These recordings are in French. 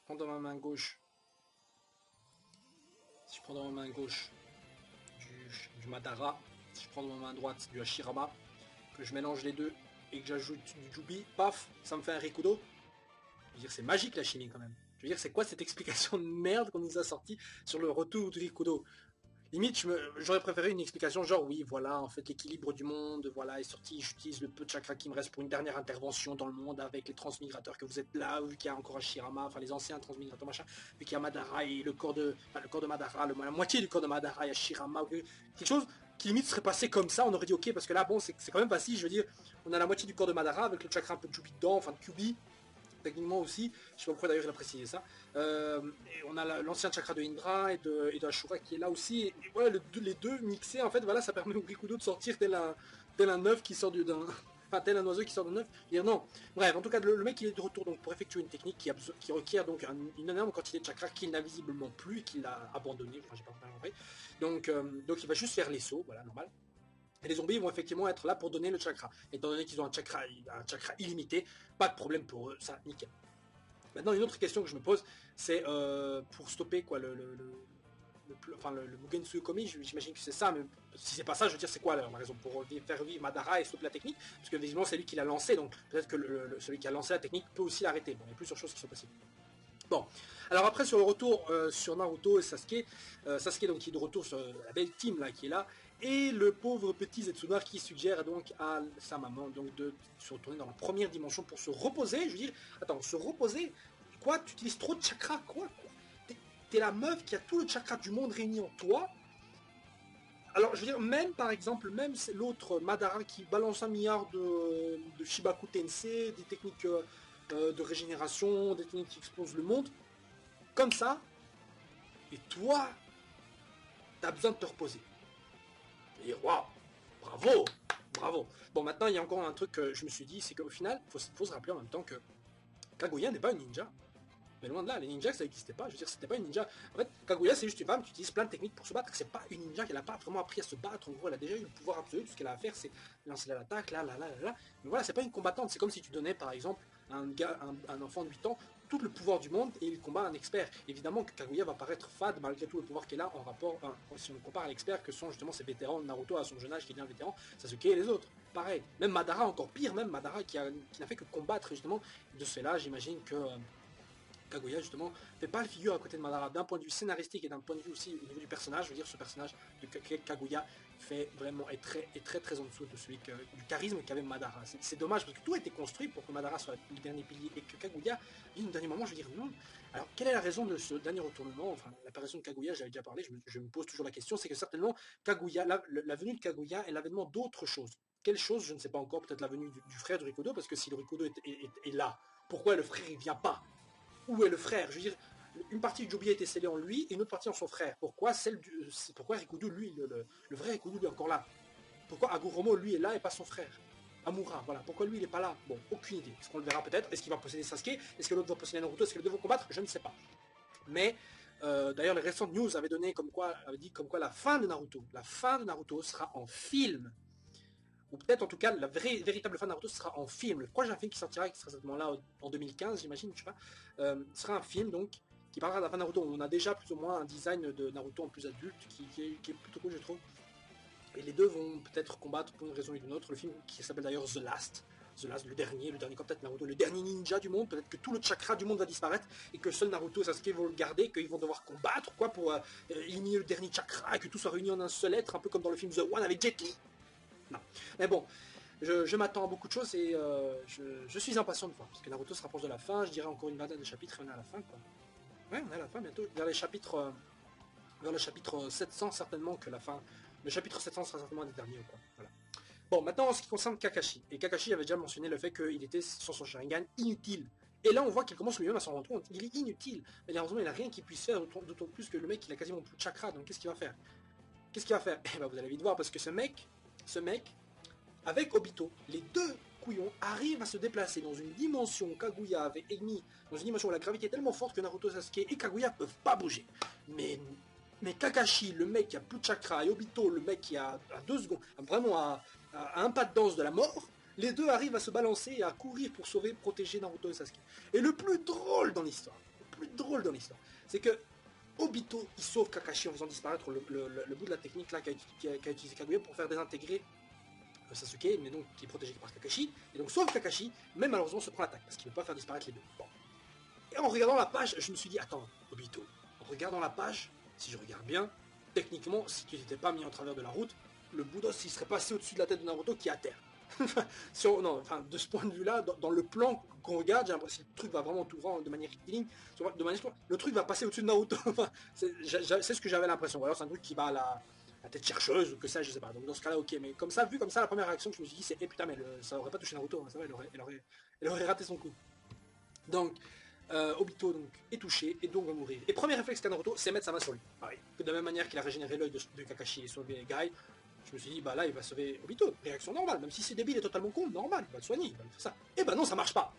prends dans ma main gauche, si je prends dans ma main gauche du Madara, si je prends dans ma main droite du Hashirama, que je mélange les deux et que j'ajoute du Jubi, paf, ça me fait un Rikudo. Je veux dire, c'est magique la chimie quand même. Je veux dire, c'est quoi cette explication de merde qu'on nous a sorti sur le retour du Rikudo? Limite, j'aurais préféré une explication genre, oui, voilà, en fait, l'équilibre du monde, voilà, est sorti, j'utilise le peu de chakra qui me reste pour une dernière intervention dans le monde avec les transmigrateurs que vous êtes là, vu qu'il y a encore Hashirama, enfin, les anciens transmigrateurs, machin, vu qu'il y a Madara et le corps de Madara, la moitié du corps de Madara et Hashirama, quelque chose qui limite serait passé comme ça, on aurait dit ok, parce que là, bon, c'est quand même facile, je veux dire, on a la moitié du corps de Madara avec le chakra un peu de Jubi dedans, enfin, de Kyubi, techniquement aussi, je sais pas pourquoi d'ailleurs il a précisé ça, et on a l'ancien chakra de Indra et de Ashura qui est là aussi, et voilà, les deux mixés, en fait, voilà, ça permet au Rikudo de sortir tel un œuf qui sort d'un... Enfin, tel un oiseau qui sort d'un œuf, dire non. Bref, en tout cas, le mec il est de retour donc pour effectuer une technique qui requiert donc une énorme quantité de chakra qu'il n'a visiblement plus et qu'il a abandonné, enfin j'ai pas compris. Donc il va juste faire les sauts, voilà, normal. Et les zombies vont effectivement être là pour donner le chakra. Étant donné qu'ils ont un chakra illimité, pas de problème pour eux, ça, nickel. Maintenant, une autre question que je me pose, c'est pour stopper quoi le Mugen Tsuyokomi, j'imagine que c'est ça, mais si c'est pas ça, je veux dire, c'est quoi la raison pour faire vivre Madara et stopper la technique? Parce que visiblement, c'est lui qui l'a lancé, donc peut-être que celui qui a lancé la technique peut aussi l'arrêter. Bon, il y a plusieurs choses qui sont possibles. Bon, alors après sur le retour sur Naruto et Sasuke, Sasuke donc qui est de retour sur la belle team là qui est là, et le pauvre petit Zetsubar qui suggère donc à sa maman donc de se retourner dans la première dimension pour se reposer. Je veux dire, attends, se reposer, quoi? Tu utilises trop de chakra, quoi? T'es la meuf qui a tout le chakra du monde réuni en toi. Alors je veux dire, même par exemple, même l'autre Madara qui balance 1 milliard de Shibaku Tensei, des techniques de régénération, des techniques qui explosent le monde, comme ça, et toi, t'as besoin de te reposer. Et waouh, bravo, bravo. Bon, maintenant, il y a encore un truc que je me suis dit, c'est qu'au final, faut se rappeler en même temps que Kaguya n'est pas une ninja. Mais loin de là, les ninjas, ça n'existait pas. Je veux dire, c'était pas une ninja. En fait, Kaguya, c'est juste une femme qui utilise plein de techniques pour se battre. C'est pas une ninja, qu'elle a pas vraiment appris à se battre. En gros, elle a déjà eu le pouvoir absolu. Tout ce qu'elle a à faire, c'est lancer l'attaque, là. Mais voilà, c'est pas une combattante. C'est comme si tu donnais, par exemple, à un enfant de 8 ans, tout le pouvoir du monde et il combat un expert. Évidemment que Kaguya va paraître fade malgré tout le pouvoir qu'elle a en rapport, si on compare à l'expert que sont justement ces vétérans, Naruto à son jeune âge qui devient vétéran, Sasuke et les autres. Pareil. Même Madara, encore pire, même Madara qui n'a fait que combattre justement. De cela, j'imagine que Kaguya justement fait pas le figure à côté de Madara d'un point de vue scénaristique et d'un point de vue aussi au niveau du personnage. Je veux dire, ce personnage de Kaguya fait vraiment est très en dessous de celui du charisme qu'avait Madara. C'est dommage parce que tout a été construit pour que Madara soit le dernier pilier et que Kaguya vienne au dernier moment. Je veux dire non. Alors quelle est la raison de ce dernier retournement? Enfin, l'apparition de Kaguya, j'avais déjà parlé. Je me pose toujours la question, c'est que certainement Kaguya, la venue de Kaguya est l'avènement d'autres choses. Quelle chose, je ne sais pas encore, peut-être la venue du frère du Rikudo, parce que si le Rikudo est là, pourquoi le frère il vient pas? Où est le frère? Je veux dire, une partie de Jubi a été scellée en lui et une autre partie en son frère. Pourquoi pourquoi Rikudo, lui, le vrai Rikudo, lui est encore là? Pourquoi Agoromo, lui, est là et pas son frère? Amura, voilà. Pourquoi lui, il est pas là? Bon, aucune idée. Est-ce qu'on le verra peut-être? Est-ce qu'il va posséder Sasuke? Est-ce que l'autre va posséder Naruto? Est-ce que les deux vont combattre? Je ne sais pas. Mais d'ailleurs, les récentes news avaient dit comme quoi la fin de Naruto sera en film. Ou peut-être en tout cas la véritable fin de Naruto sera en film. Le prochain film qui sortira, qui sera certainement là en 2015, j'imagine, je sais pas, sera un film donc qui parlera de la fin de Naruto. On a déjà plus ou moins un design de Naruto en plus adulte qui est plutôt cool, je trouve. Et les deux vont peut-être combattre pour une raison ou une autre. Le film qui s'appelle d'ailleurs The Last, le dernier comme peut-être Naruto, le dernier ninja du monde. Peut-être que tout le chakra du monde va disparaître et que seul Naruto et Sasuke vont le garder, qu'ils vont devoir combattre quoi pour éliminer le dernier chakra et que tout soit réuni en un seul être, un peu comme dans le film The One avec Jet Li. Non. Mais bon, je m'attends à beaucoup de choses et je suis impatient de voir. Parce que Naruto se rapproche de la fin, je dirais encore une vingtaine de chapitres et on est à la fin, quoi. Ouais, on est à la fin bientôt. Vers le chapitre 700, certainement que la fin... Le chapitre 700 sera certainement un des derniers, quoi. Voilà. Bon, maintenant en ce qui concerne Kakashi. Et Kakashi avait déjà mentionné le fait qu'il était sans son Sharingan inutile. Et là, on voit qu'il commence lui-même à s'en rendre compte. Il est inutile. Mais malheureusement, il n'a rien qu'il puisse faire, d'autant plus que le mec, il a quasiment plus de chakra. Donc qu'est-ce qu'il va faire? Eh ben, vous allez vite voir, parce que ce mec, avec Obito, les deux couillons arrivent à se déplacer dans une dimension Kaguya avait émis, dans une dimension où la gravité est tellement forte que Naruto, Sasuke et Kaguya peuvent pas bouger. Mais Kakashi, le mec qui a plus de chakra, et Obito, le mec qui a à 2 secondes, vraiment à un pas de danse de la mort, les deux arrivent à se balancer et à courir pour sauver, protéger Naruto et Sasuke. Et le plus drôle dans l'histoire, plus drôle dans l'histoire, c'est que Obito, il sauve Kakashi en faisant disparaître le bout de la technique là qu'a utilisé Kaguya pour faire désintégrer Sasuke, mais donc qui est protégé par Kakashi, et donc sauve Kakashi, mais malheureusement se prend l'attaque, parce qu'il ne veut pas faire disparaître les deux. Bon. Et en regardant la page, je me suis dit, attends, Obito, en regardant la page, si je regarde bien, techniquement, si tu n'étais pas mis en travers de la route, le Boudos, il serait passé au-dessus de la tête de Naruto qui est à terre. Non, enfin, de ce point de vue-là, dans le plan qu'on regarde, j'ai l'impression que le truc va vraiment tout voir de manière rectiligne, le truc va passer au-dessus de Naruto. C'est ce que j'avais l'impression. Alors c'est un truc qui va à la tête chercheuse ou que ça, je sais pas. Donc dans ce cas-là, ok. Mais comme ça, vu comme ça, la première réaction que je me suis dit, c'est putain, mais ça aurait pas touché Naruto. Hein, ça va, elle aurait raté son coup. Donc Obito donc, est touché et donc va mourir. Et premier réflexe qu'a Naruto, c'est mettre sa main sur lui. Pareil. De la même manière qu'il a régénéré l'œil de Kakashi et sauvé Guy, je me suis dit, bah là, il va sauver Obito. Réaction normale, même si c'est débile et totalement con, normal, il va le soigner, il va faire ça. Et bah non, ça marche pas.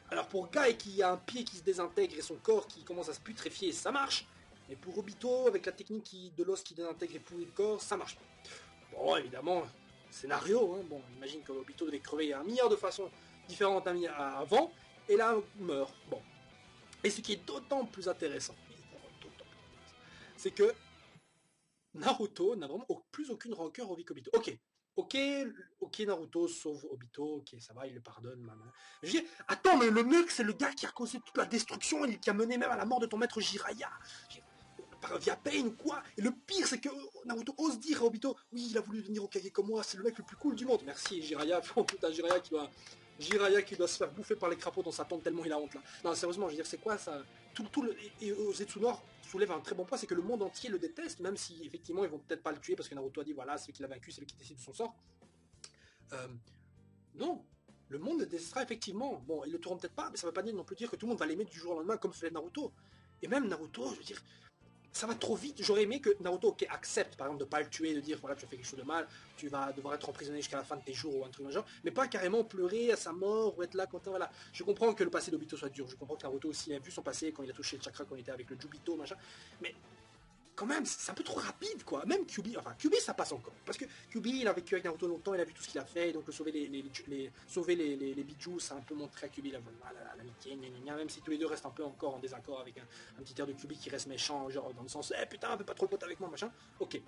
Alors pour Guy qui a un pied qui se désintègre et son corps qui commence à se putréfier, ça marche. Mais pour Obito, avec la technique de l'os qui désintègre et pourrit le corps, ça marche pas. Bon, évidemment, scénario, hein. Bon, imagine que Obito devait crever un milliard de façons différentes avant, et là, il meurt. Bon. Et ce qui est d'autant plus intéressant, c'est que Naruto n'a vraiment plus aucune rancœur envers Obito. Ok, Naruto sauve Obito, ok, ça va, il le pardonne, maman. Je dis, attends, mais le mec, c'est le gars qui a causé toute la destruction et qui a mené même à la mort de ton maître Jiraiya. Via Pain ou quoi. Et le pire, c'est que Naruto ose dire à Obito, oui, il a voulu devenir Hokage comme moi, c'est le mec le plus cool du monde. Merci, Jiraiya. Putain, Jiraiya qui doit se faire bouffer par les crapauds dans sa tente tellement il a honte là. Non, sérieusement, je veux dire, c'est quoi ça? Et Zetsunor soulève un très bon point, c'est que le monde entier le déteste, même si effectivement ils vont peut-être pas le tuer parce que Naruto a dit voilà, celui qui l'a vaincu, c'est lui qui décide de son sort. Non, le monde le détestera effectivement. Bon, ils le tueront peut-être pas, mais ça veut pas non plus dire que tout le monde va l'aimer du jour au lendemain comme faisait Naruto. Et même Naruto, je veux dire, ça va trop vite. J'aurais aimé que Naruto accepte par exemple de pas le tuer, de dire voilà, tu as fait quelque chose de mal, tu vas devoir être emprisonné jusqu'à la fin de tes jours ou un truc genre, mais pas carrément pleurer à sa mort ou être là content. Voilà. Je comprends que le passé d'Obito soit dur, je comprends que Naruto aussi a vu son passé quand il a touché le chakra, quand il était avec le Jubito, machin, mais quand même, c'est un peu trop rapide, quoi. Même Kyuubi, enfin, Kyuubi, ça passe encore. Parce que Kyuubi, il a vécu avec Naruto longtemps, il a vu tout ce qu'il a fait, donc sauver les bijoux, ça a un peu montré à Kyuubi l'amitié, même si tous les deux restent un peu encore en désaccord avec un petit air de Kyuubi qui reste méchant, genre dans le sens, eh putain, fais pas trop pote avec moi, machin. Ok.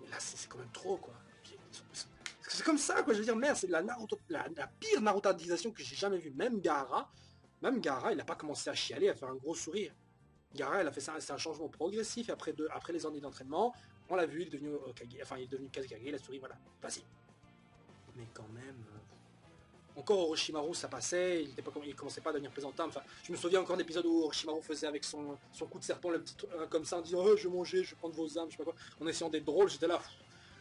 Mais là, c'est quand même trop, quoi. C'est comme ça, quoi. Je veux dire, merde, c'est la pire Narutoisation que j'ai jamais vue. Même Gaara, il a pas commencé à chialer, à faire un gros sourire. Gaara, elle a fait ça, c'est un changement progressif après les années d'entraînement. On l'a vu, il est devenu Okage, enfin il est devenu Kazekage, la souris, voilà, facile. Mais quand même, encore Orochimaru, ça passait, il commençait pas à devenir plaisantin. Enfin, je me souviens encore d'épisodes où Orochimaru faisait avec son coup de serpent le petit comme ça, en disant oh, je vais manger, je vais prendre vos âmes, je sais pas quoi, en essayant d'être drôle. J'étais là,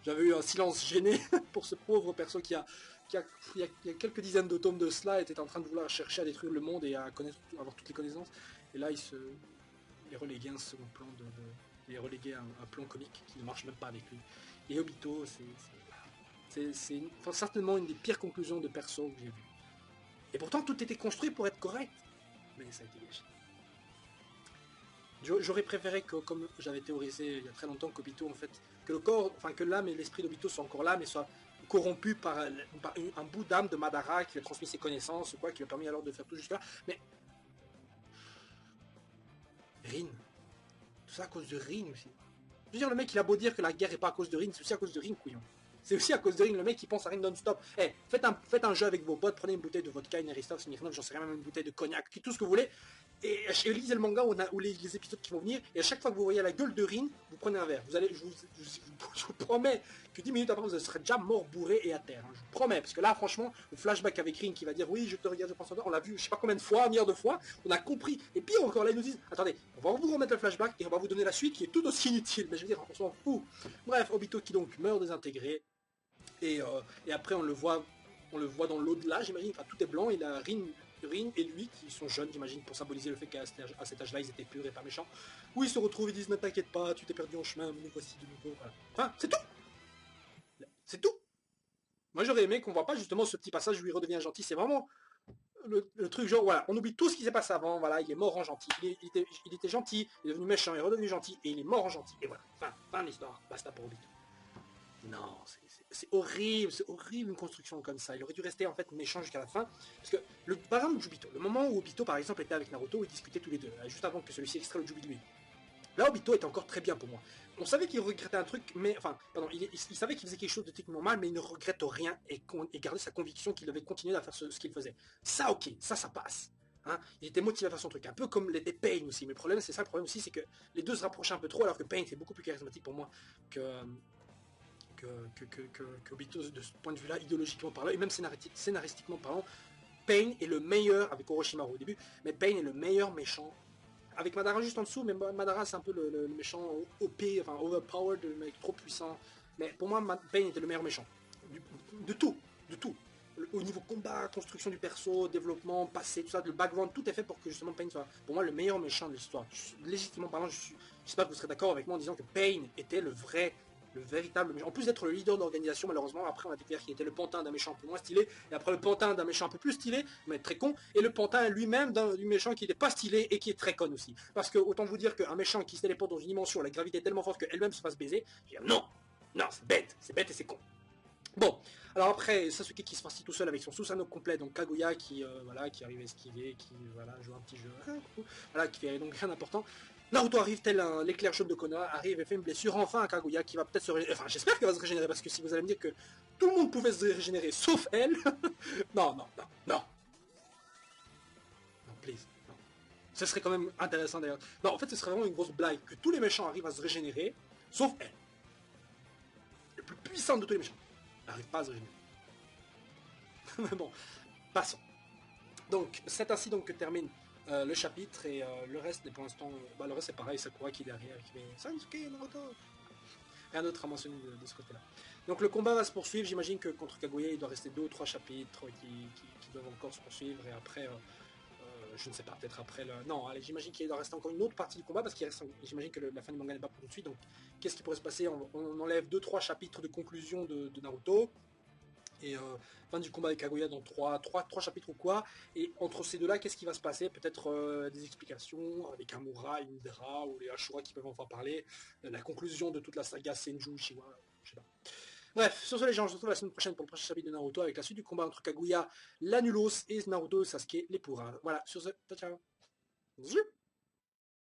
j'avais eu un silence gêné pour ce pauvre perso qui il y a quelques dizaines de tomes de cela était en train de vouloir chercher à détruire le monde et à avoir toutes les connaissances. Et là, il est relégué à un second plan, il est relégué à un plan comique qui ne marche même pas avec lui. Et Obito, c'est certainement une des pires conclusions de perso que j'ai vues. Et pourtant, tout était construit pour être correct. Mais ça a été gâché. J'aurais préféré que, comme j'avais théorisé il y a très longtemps, qu'Obito, en fait, que le corps, enfin que l'âme et l'esprit d'Obito soient encore là, mais soient corrompus par un bout d'âme de Madara qui lui a transmis ses connaissances, ou quoi, qui lui a permis alors de faire tout jusque-là. Mais Rin, tout ça à cause de Rin aussi. Je veux dire, le mec il a beau dire que la guerre est pas à cause de Rin, c'est aussi à cause de Rin, couillon. C'est aussi à cause de Rin, le mec qui pense à Rin non-stop. Eh, faites un jeu avec vos potes, prenez une bouteille de vodka, une Aristox, une Irlande, j'en sais rien, même une bouteille de cognac, tout ce que vous voulez. Et lisez le manga ou les épisodes qui vont venir, et à chaque fois que vous voyez la gueule de Rin, vous prenez un verre. Vous allez, je vous promets que 10 minutes après, vous serez déjà mort, bourré et à terre. Hein. Je vous promets, parce que là, franchement, le flashback avec Rin qui va dire oui, je te regarde, je pense en on l'a vu je sais pas combien de fois, un milliard de fois, on a compris. Et pire encore, là, ils nous disent attendez, on va vous remettre le flashback et on va vous donner la suite qui est tout aussi inutile. Mais je veux dire, on s'en fout. Bref, Obito qui donc meurt désintégré, et après, on le voit dans l'au-delà, j'imagine. Enfin, tout est blanc, il a Rin et lui qui sont jeunes, j'imagine, pour symboliser le fait qu'à cet âge-là, ils étaient purs et pas méchants. Où ils se retrouvent, ils disent ne t'inquiète pas, tu t'es perdu en chemin, nous voici de nouveau. Voilà. Enfin, c'est tout. C'est tout. Moi, j'aurais aimé qu'on voit pas justement ce petit passage où il redevient gentil. C'est vraiment le truc genre, voilà, on oublie tout ce qui s'est passé avant. Voilà, il est mort en gentil. Il était gentil, il est devenu méchant, il est redevenu gentil et il est mort en gentil. Et voilà, fin de l'histoire. Basta pour Obito. Non, c'est horrible une construction comme ça. Il aurait dû rester en fait méchant jusqu'à la fin. Parce que, par exemple, Jubito, le moment où Obito par exemple était avec Naruto, ils discutaient tous les deux, juste avant que celui-ci extrait le Jubi de lui. Là, Obito était encore très bien pour moi. On savait qu'il regrettait un truc, mais enfin, pardon, il savait qu'il faisait quelque chose de techniquement mal, mais il ne regrette rien et gardait sa conviction qu'il devait continuer à faire ce qu'il faisait. Ça, ok, ça passe. Hein, il était motivé à faire son truc, un peu comme l'était Pain aussi. Mais le problème, c'est ça, le problème aussi, c'est que les deux se rapprochaient un peu trop, alors que Pain est beaucoup plus charismatique pour moi que Obito de ce point de vue-là, idéologiquement parlant, et même scénaristiquement parlant. Pain est le meilleur, avec Orochimaru au début, mais Pain est le meilleur méchant avec Madara juste en dessous, mais Madara c'est un peu le méchant OP, enfin overpowered, le mec trop puissant. Mais pour moi, Pain était le meilleur méchant. De tout, de tout. Au niveau combat, construction du perso, développement, passé, tout ça, le background, tout est fait pour que justement Pain soit, pour moi, le meilleur méchant de l'histoire. Légitimement parlant, j'espère que vous serez d'accord avec moi en disant que Pain était le véritable méchant. En plus d'être le leader d'organisation, malheureusement, après on a découvert qu'il était le pantin d'un méchant un peu moins stylé, et après le pantin d'un méchant un peu plus stylé, mais très con, et le pantin lui-même du méchant qui n'était pas stylé et qui est très con aussi. Parce que autant vous dire qu'un méchant qui se téléporte dans une dimension, la gravité est tellement forte qu'elle-même se fasse baiser, je veux dire non, non, c'est bête et c'est con. Bon, alors après, Sasuke qui se farcit tout seul avec son Susanoo complet, donc Kaguya qui, voilà, qui arrive à esquiver, qui voilà, joue un petit jeu, voilà, qui fait donc rien d'important. Naruto arrive tel l'éclair jaune de Konoha, arrive et fait une blessure enfin à Kaguya qui va peut-être se régénérer. Enfin, j'espère qu'elle va se régénérer parce que si vous allez me dire que tout le monde pouvait se régénérer sauf elle, non, non, non, non. Non, please, non. Ce serait quand même intéressant d'ailleurs. Non, en fait, ce serait vraiment une grosse blague que tous les méchants arrivent à se régénérer sauf elle. Le plus puissant de tous les méchants. Elle n'arrive pas à se régénérer. Mais bon, passons. Donc, c'est ainsi donc que termine le chapitre et le reste, pour l'instant, le reste c'est pareil, Sakura qui est derrière, qui fait Sasuke, Naruto. Rien d'autre à mentionner de ce côté-là. Donc le combat va se poursuivre, j'imagine que contre Kaguya il doit rester 2 ou 3 chapitres qui doivent encore se poursuivre et après, je ne sais pas, peut-être après le... Non, allez, j'imagine qu'il doit rester encore une autre partie du combat parce qu'il reste, j'imagine que la fin du manga n'est pas pour tout de suite, donc qu'est-ce qui pourrait se passer, on enlève 2-3 chapitres de conclusion de Naruto, et fin du combat avec Kaguya dans 3 chapitres ou quoi, et entre ces deux-là, qu'est-ce qui va se passer? Peut-être des explications avec Amura, Indra ou les Ashura qui peuvent enfin parler, la conclusion de toute la saga Senju, Shiwa, je sais pas. Bref, sur ce les gens, je se retrouve la semaine prochaine pour le prochain chapitre de Naruto avec la suite du combat entre Kaguya, l'Anulos et Naruto Sasuke les Pourra. Voilà, sur ce, ciao ciao.